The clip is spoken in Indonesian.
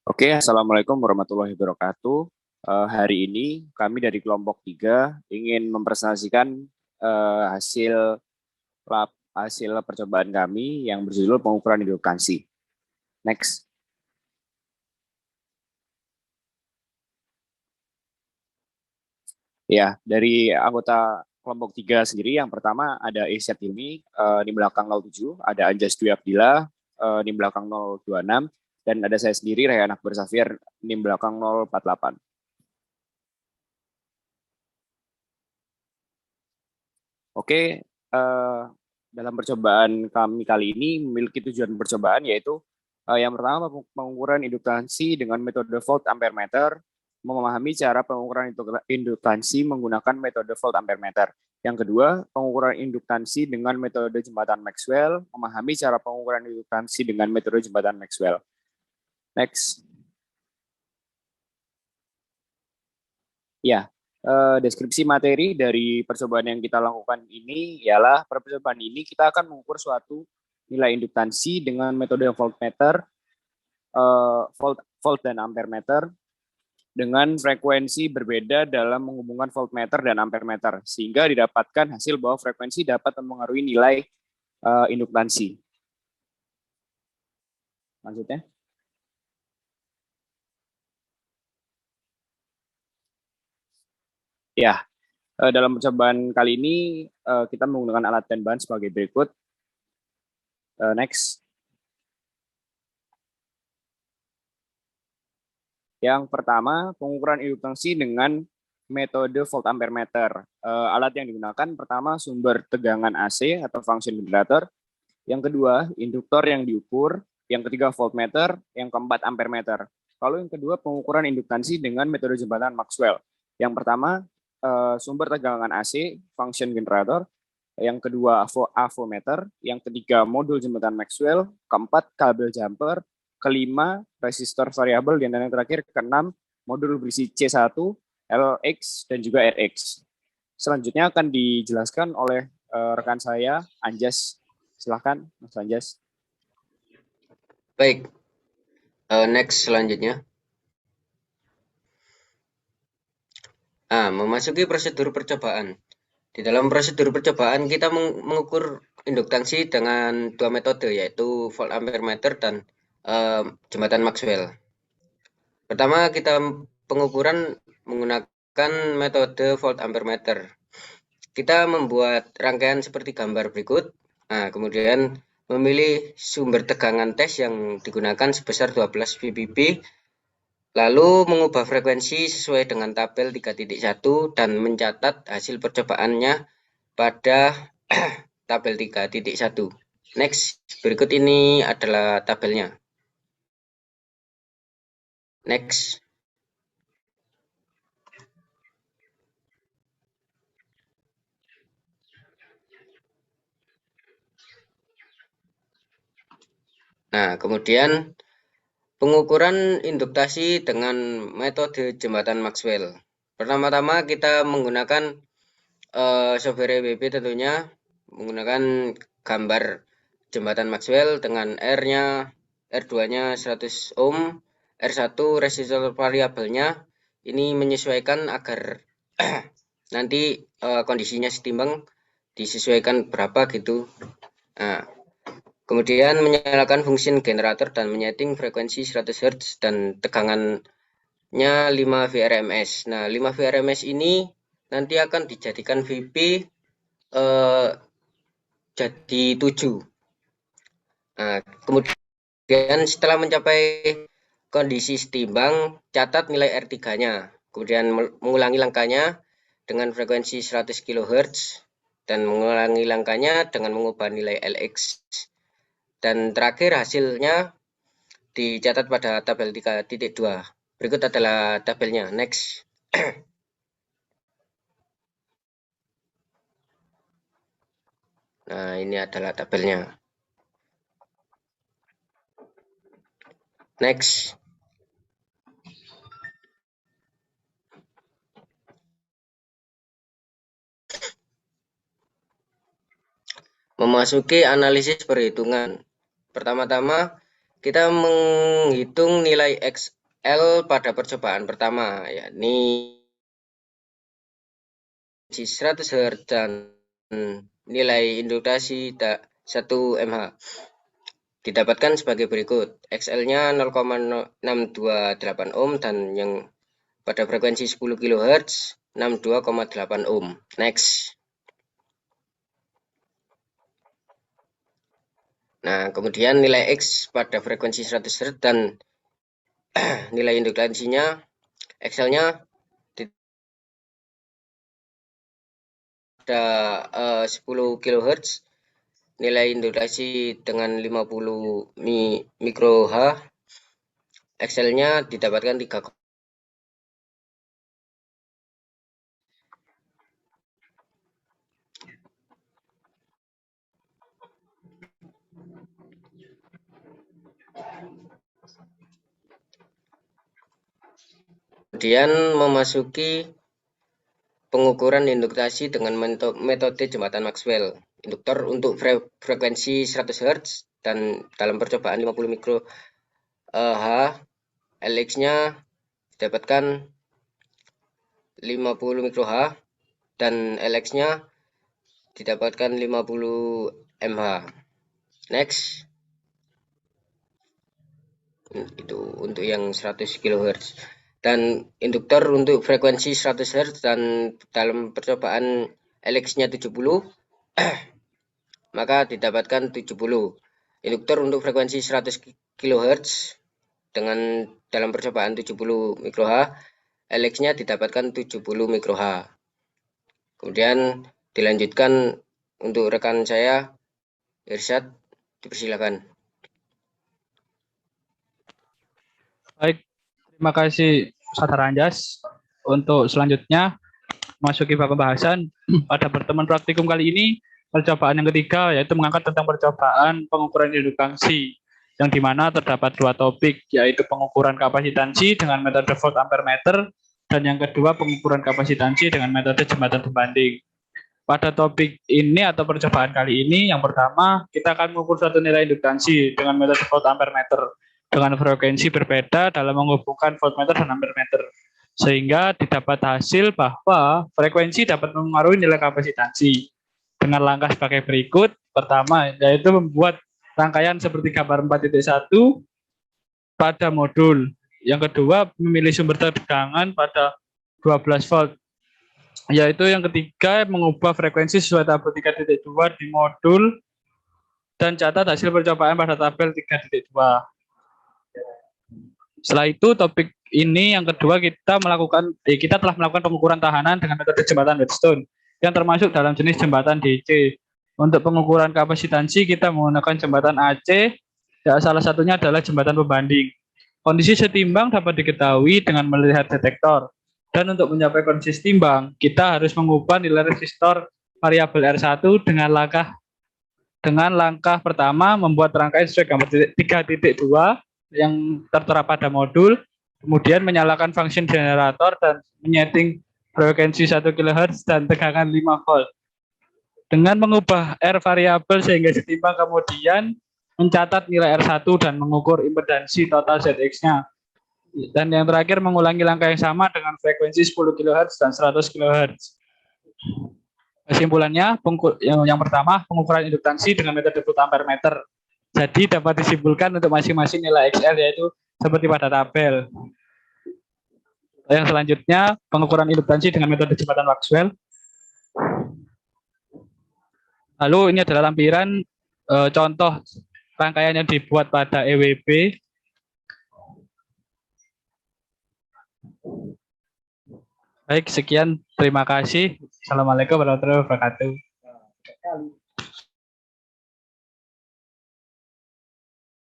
Oke, Assalamualaikum warahmatullahi wabarakatuh. Hari ini kami dari kelompok 3 ingin mempresentasikan hasil percobaan kami yang berjudul pengukuran induktansi. Next. Ya, dari anggota kelompok 3 sendiri, yang pertama ada Isyad Hilmi, di belakang 07, ada Anjas Dwi Abdillah, di belakang 026, dan ada saya sendiri, Rayhan Akbar Safir, di belakang 048. Oke, dalam percobaan kami kali ini memiliki tujuan percobaan, yaitu yang pertama pengukuran induktansi dengan metode volt ampere meter, memahami cara pengukuran induktansi menggunakan metode volt ampere meter. Yang kedua, pengukuran induktansi dengan metode jembatan Maxwell, memahami cara pengukuran induktansi dengan metode jembatan Maxwell. Next. Ya, deskripsi materi dari percobaan yang kita lakukan ini ialah percobaan ini kita akan mengukur suatu nilai induktansi dengan metode voltmeter, volt dan ampere meter dengan frekuensi berbeda dalam menghubungkan voltmeter dan ampere meter, sehingga didapatkan hasil bahwa frekuensi dapat mempengaruhi nilai induktansi. Lanjutnya. Ya, dalam percobaan kali ini kita menggunakan alat dan bahan sebagai berikut. Next. Yang pertama, pengukuran induktansi dengan metode volt ampere meter. Alat yang digunakan pertama sumber tegangan AC atau function generator. Yang kedua, induktor yang diukur. Yang ketiga, voltmeter. Yang keempat, ampere meter. Lalu yang kedua, pengukuran induktansi dengan metode jembatan Maxwell. Yang pertama, sumber tegangan AC, function generator. Yang kedua, avometer. Yang ketiga, modul jembatan Maxwell. Keempat, kabel jumper. Kelima, resistor variabel, dan yang terakhir keenam, modul berisi C1, LX, dan juga RX. Selanjutnya akan dijelaskan oleh rekan saya, Anjas. Silahkan, Mas Anjas. Baik, next selanjutnya. Memasuki prosedur percobaan. Di dalam prosedur percobaan kita mengukur induktansi dengan dua metode, yaitu volt ampere meter dan jembatan Maxwell. Pertama, kita pengukuran menggunakan metode volt ampere meter. Kita membuat rangkaian seperti gambar berikut. Kemudian memilih sumber tegangan tes yang digunakan sebesar 12 VBB, lalu mengubah frekuensi sesuai dengan tabel 3.1 dan mencatat hasil percobaannya pada tabel 3.1. Next, berikut ini adalah tabelnya. Next. Nah, kemudian pengukuran induktasi dengan metode jembatan Maxwell. Pertama-tama kita menggunakan software EBB, tentunya menggunakan gambar jembatan Maxwell dengan R-nya, R2-nya 100 ohm, R1 resistor variabelnya ini menyesuaikan agar nanti kondisinya setimbang disesuaikan berapa gitu. Nah, kemudian menyalakan fungsi generator dan menyeting frekuensi 100 Hz dan tegangannya 5 VRMS. Nah, 5 VRMS ini nanti akan dijadikan VP jadi 7. Nah, kemudian setelah mencapai kondisi setimbang, catat nilai R3-nya. Kemudian mengulangi langkahnya dengan frekuensi 100 kHz dan mengulangi langkahnya dengan mengubah nilai LX. Dan terakhir hasilnya dicatat pada tabel 3.2. Berikut adalah tabelnya. Next. Nah, ini adalah tabelnya. Next. Memasuki analisis perhitungan. Pertama-tama kita menghitung nilai XL pada percobaan pertama, yakni 100 Hz dan nilai induktasi 1 mH. Didapatkan sebagai berikut. XL-nya 0,628 ohm dan yang pada frekuensi 10 kHz 62,8 ohm. Next. Nah, kemudian nilai X pada frekuensi 100 Hz dan nilai induktasinya XL-nya ada 10 kHz, nilai induktasi dengan 50 mikroH, XL-nya didapatkan 3. Kemudian memasuki pengukuran induktasi dengan metode jembatan Maxwell. Induktor untuk frekuensi 100 Hz dan dalam percobaan 50 mikro H, LX-nya didapatkan 50 mikro H dan LX-nya didapatkan 50 mH. Next. Itu untuk yang 100 kHz. Dan induktor untuk frekuensi 100 Hz dan dalam percobaan LX-nya 70, maka didapatkan 70. Induktor untuk frekuensi 100 kHz dengan dalam percobaan 70 mikroH, LX-nya didapatkan 70 mikroH. Kemudian dilanjutkan untuk rekan saya, Irsyad, dipersilakan. Baik, terima kasih Saudara Anjas. Untuk selanjutnya, masuki pembahasan pada pertemuan praktikum kali ini, percobaan yang ketiga yaitu mengangkat tentang percobaan pengukuran indukansi, yang dimana terdapat 2 topik, yaitu pengukuran kapasitansi dengan metode volt ampere meter, dan yang kedua pengukuran kapasitansi dengan metode jembatan pembanding. Pada topik ini atau percobaan kali ini, yang pertama kita akan mengukur suatu nilai indukansi dengan metode volt ampere meter dengan frekuensi berbeda dalam menghubungkan voltmeter dan ampere meter, sehingga didapat hasil bahwa frekuensi dapat mempengaruhi nilai kapasitansi dengan langkah sebagai berikut. Pertama, yaitu membuat rangkaian seperti gambar 4.1 pada modul. Yang kedua, memilih sumber tegangan pada 12 volt. Yaitu yang ketiga, mengubah frekuensi sesuai tabel 3.2 di modul dan catat hasil percobaan pada tabel 3.2. Setelah itu, topik ini yang kedua kita telah melakukan pengukuran tahanan dengan metode jembatan Wheatstone yang termasuk dalam jenis jembatan DC. Untuk pengukuran kapasitansi kita menggunakan jembatan AC, ya, salah satunya adalah jembatan pembanding. Kondisi setimbang dapat diketahui dengan melihat detektor. Dan untuk mencapai kondisi setimbang, kita harus mengubah nilai resistor variabel R1 dengan langkah pertama membuat rangkaian sesuai gambar 3.2 yang tertera pada modul, kemudian menyalakan function generator dan menyeting frekuensi 1 kHz dan tegangan 5 volt. Dengan mengubah R variabel sehingga setimbang, kemudian mencatat nilai R1 dan mengukur impedansi total ZX-nya. Dan yang terakhir mengulangi langkah yang sama dengan frekuensi 10 kHz dan 100 kHz. Kesimpulannya, yang pertama, pengukuran induktansi dengan metode volt ampere meter. Jadi dapat disimpulkan untuk masing-masing nilai XL yaitu seperti pada tabel. Yang selanjutnya, pengukuran induktansi dengan metode jembatan Maxwell. Lalu ini adalah lampiran contoh rangkaian yang dibuat pada EWB. Baik, sekian. Terima kasih. Assalamualaikum warahmatullahi wabarakatuh.